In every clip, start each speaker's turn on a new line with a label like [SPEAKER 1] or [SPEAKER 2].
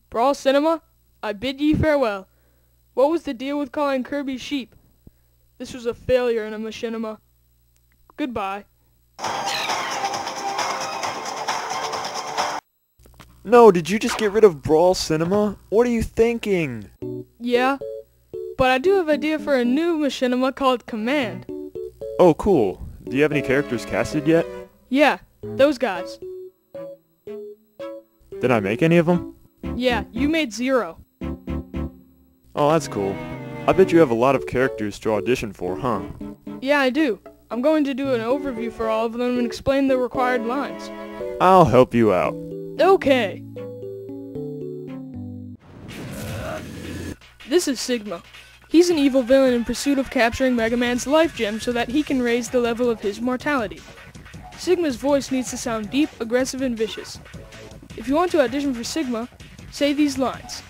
[SPEAKER 1] Brawl Cinema, I bid ye farewell. What was the deal with calling Kirby sheep? This was a failure in a machinima. Goodbye.
[SPEAKER 2] No, did you just get rid of Brawl Cinema? What are you thinking?
[SPEAKER 1] Yeah, but I do have an idea for a new machinima called Command.
[SPEAKER 2] Oh, cool. Do you have any characters casted yet?
[SPEAKER 1] Yeah, those guys.
[SPEAKER 2] Did I make any of them?
[SPEAKER 1] Yeah, you made 0.
[SPEAKER 2] Oh, that's cool. I bet you have a lot of characters to audition for, huh?
[SPEAKER 1] Yeah, I do. I'm going to do an overview for all of them and explain the required lines.
[SPEAKER 2] I'll help you out.
[SPEAKER 1] Okay. This is Sigma. He's an evil villain in pursuit of capturing Mega Man's life gem so that he can raise the level of his mortality. Sigma's voice needs to sound deep, aggressive, and vicious. If you want to audition for Sigma, say these lines.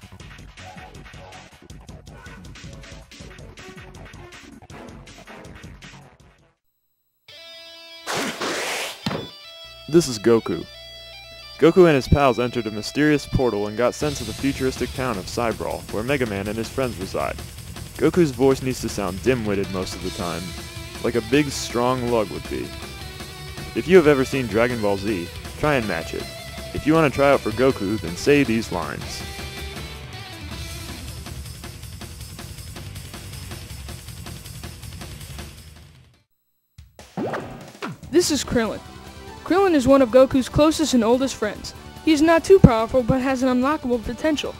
[SPEAKER 2] This is Goku. Goku and his pals entered a mysterious portal and got sent to the futuristic town of Brawl, where Mega Man and his friends reside. Goku's voice needs to sound dim-witted most of the time, like a big, strong lug would be. If you have ever seen Dragon Ball Z, try and match it. If you want to try out for Goku, then say these lines.
[SPEAKER 1] This is Krillin. Krillin is one of Goku's closest and oldest friends. He is not too powerful, but has an unlockable potential.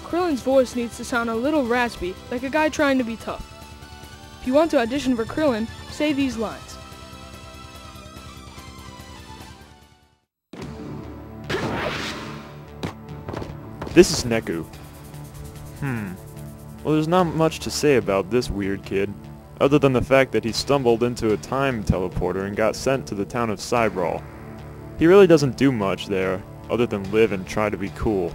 [SPEAKER 1] Krillin's voice needs to sound a little raspy, like a guy trying to be tough. If you want to audition for Krillin, say these lines.
[SPEAKER 2] This is Neku. Well, there's not much to say about this weird kid, other than the fact that he stumbled into a time teleporter and got sent to the town of Brawl. He really doesn't do much there, other than live and try to be cool.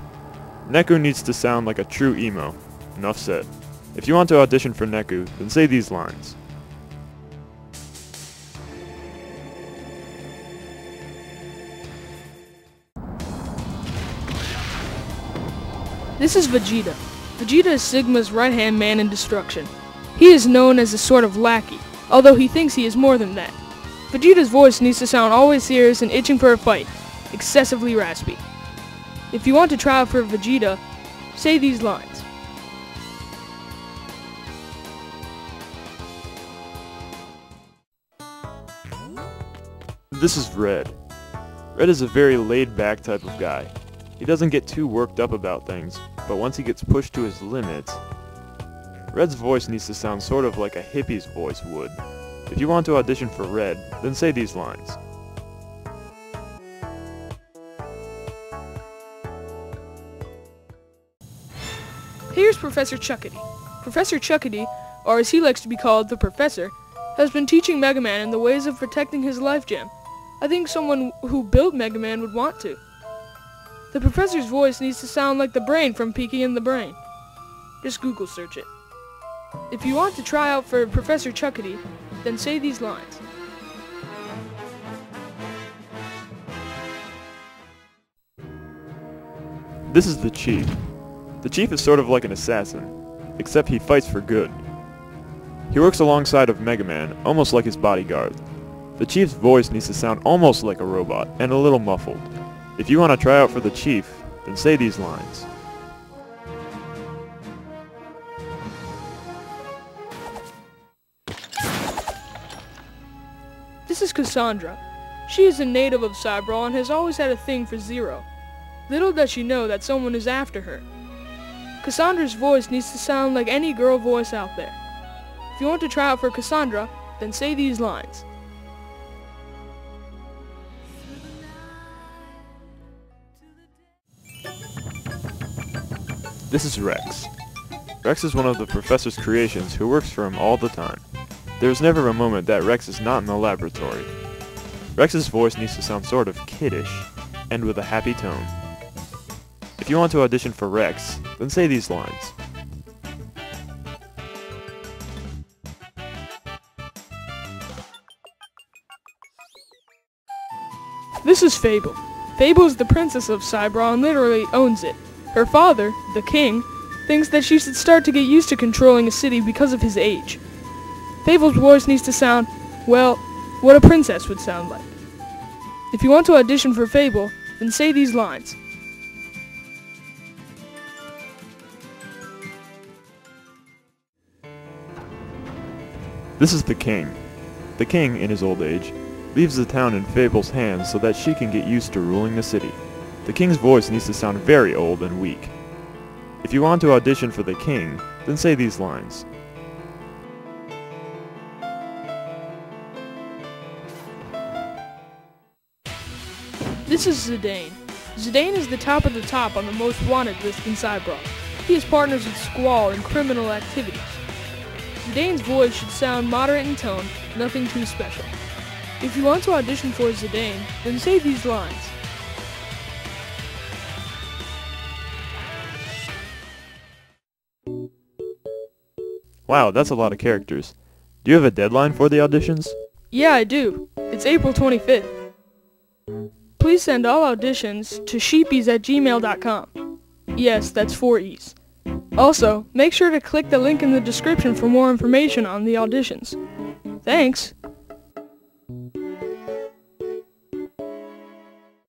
[SPEAKER 2] Neku needs to sound like a true emo. Enough said. If you want to audition for Neku, then say these lines.
[SPEAKER 1] This is Vegeta. Vegeta is Sigma's right-hand man in destruction. He is known as a sort of lackey, although he thinks he is more than that. Vegeta's voice needs to sound always serious and itching for a fight, excessively raspy. If you want to try out for Vegeta, say these lines.
[SPEAKER 2] This is Red. Red is a very laid-back type of guy. He doesn't get too worked up about things, but once he gets pushed to his limits, Red's voice needs to sound sort of like a hippie's voice would. If you want to audition for Red, then say these lines.
[SPEAKER 1] Here's Professor Chuckity. Professor Chuckity, or as he likes to be called, the Professor, has been teaching Mega Man in the ways of protecting his life gem. I think someone who built Mega Man would want to. The Professor's voice needs to sound like the Brain from Peaky and the Brain. Just Google search it. If you want to try out for Professor Chuckity, then say these lines.
[SPEAKER 2] This is the Chief. The Chief is sort of like an assassin, except he fights for good. He works alongside of Mega Man, almost like his bodyguard. The Chief's voice needs to sound almost like a robot, and a little muffled. If you want to try out for the Chief, then say these lines.
[SPEAKER 1] This is Cassandra. She is a native of Brawl and has always had a thing for Zero. Little does she know that someone is after her. Cassandra's voice needs to sound like any girl voice out there. If you want to try out for Cassandra, then say these lines.
[SPEAKER 2] This is Rex. Rex is one of the Professor's creations who works for him all the time. There is never a moment that Rex is not in the laboratory. Rex's voice needs to sound sort of kiddish, and with a happy tone. If you want to audition for Rex, then say these lines.
[SPEAKER 1] This is Fable. Fable is the princess of Brawl and literally owns it. Her father, the king, thinks that she should start to get used to controlling a city because of his age. Fable's voice needs to sound, well, what a princess would sound like. If you want to audition for Fable, then say these lines.
[SPEAKER 2] This is the king. The king, in his old age, leaves the town in Fable's hands so that she can get used to ruling the city. The king's voice needs to sound very old and weak. If you want to audition for the king, then say these lines.
[SPEAKER 1] This is Zidane. Zidane is the top of the top on the most wanted list in Brawl. He is partners with Squall in criminal activities. Zidane's voice should sound moderate in tone, nothing too special. If you want to audition for Zidane, then say these lines.
[SPEAKER 2] Wow, that's a lot of characters. Do you have a deadline for the auditions?
[SPEAKER 1] Yeah, I do. It's April 25th. Please send all auditions to sheeeepies@gmail.com. Yes, that's 4 E's. Also, make sure to click the link in the description for more information on the auditions. Thanks!